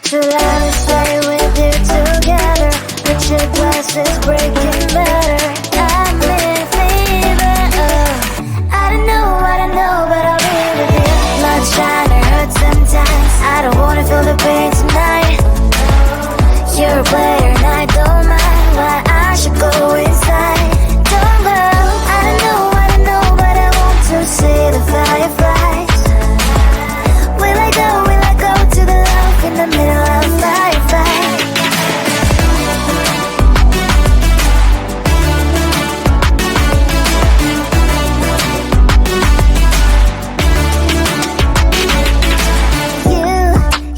True love is stay with you together. Picture glasses breaking better. I'm in fever. I don't know, but I'll be with you. Blood trying to hurt sometimes. I don't wanna feel the pain tonight. You're a player and I don't mind. Why I should go inside. Don't go. I don't know, but I want to see the fireflies. Will I go to the love in the middle of fireflies?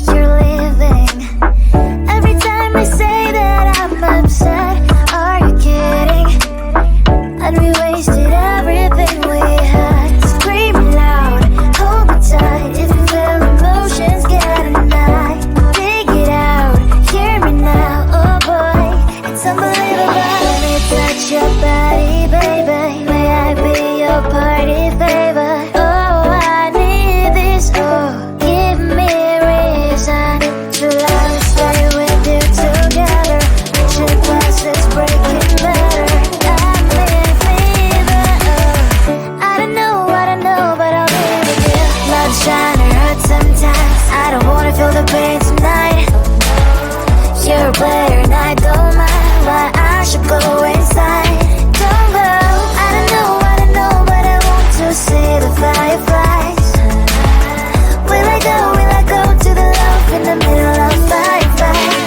You're leaving. Every time I say that I'm upset, are you kidding? And we wasted everything we had. Screaming loud, hold me tight. If you feel emotions getting high, dig it out, hear me now. Oh boy, it's unbelievable. Let me touch your body, baby. May I be your party favor? Oh, I need this. Oh, give me reason. True love is stay with you together. Picture glasses breaking better. I'm in fever. I don't know, but I'll be with you. Blood trying to hurt sometimes. I don't wanna feel the pain tonight. You're a player and I don't mind. Why I should go inside. Don't go. I don't know, but I want to see the fireflies. Will I go to the love in the middle of fireflies?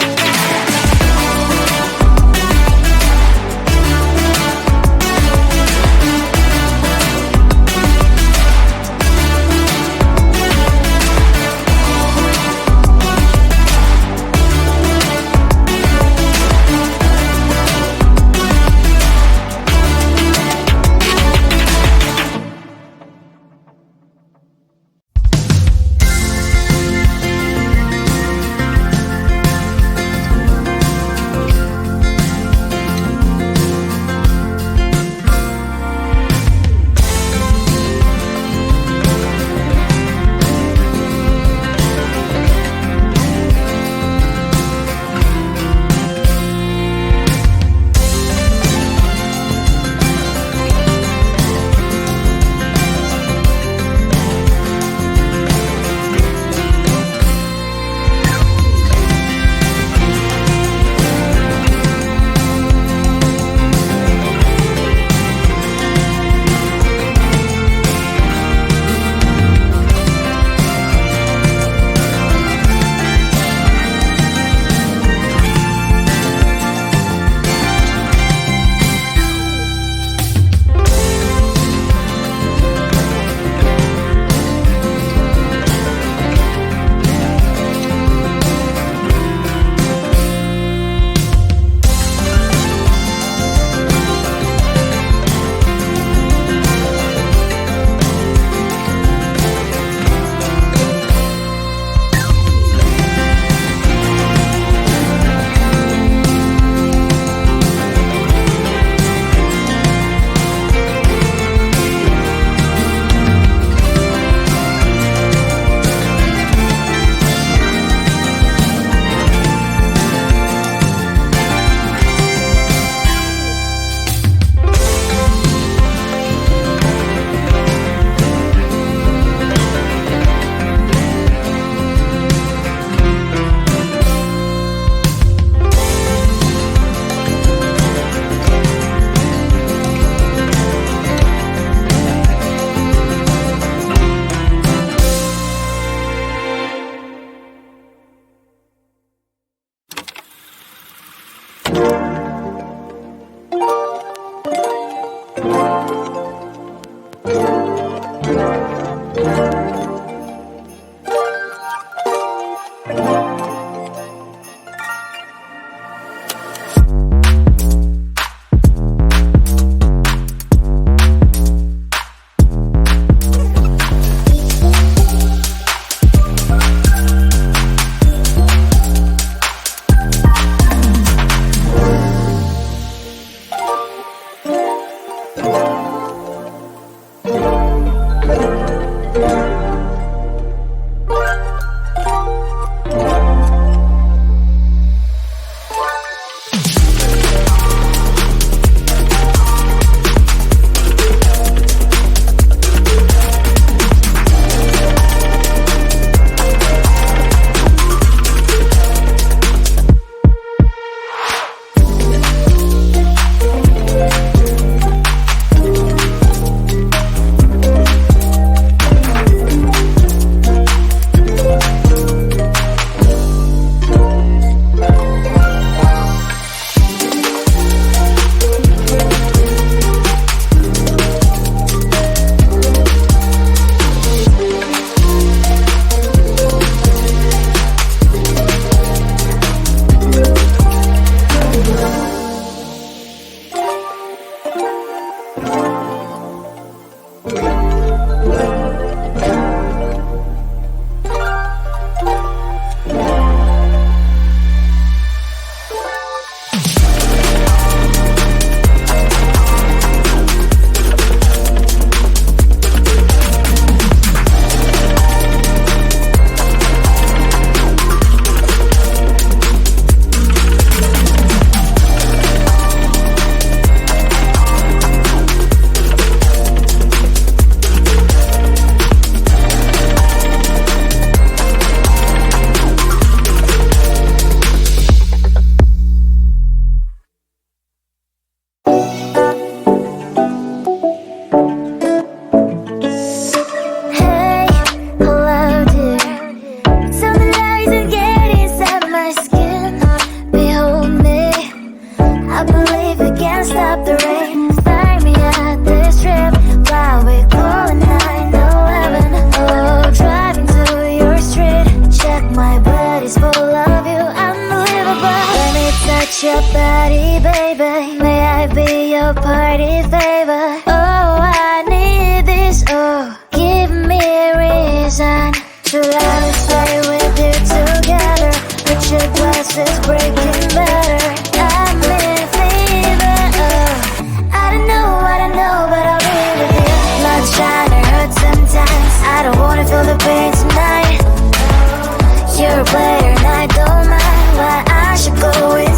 your body, baby. May I be your party favor? Oh, I need this. Oh, give me a reason to let me stay with you together. Put your glasses breaking better. I'm in fever. Oh, I don't know, but I'll be with you. Blood trying to hurt sometimes. I don't wanna feel the pain tonight. You're a player and I don't mind, but I should go with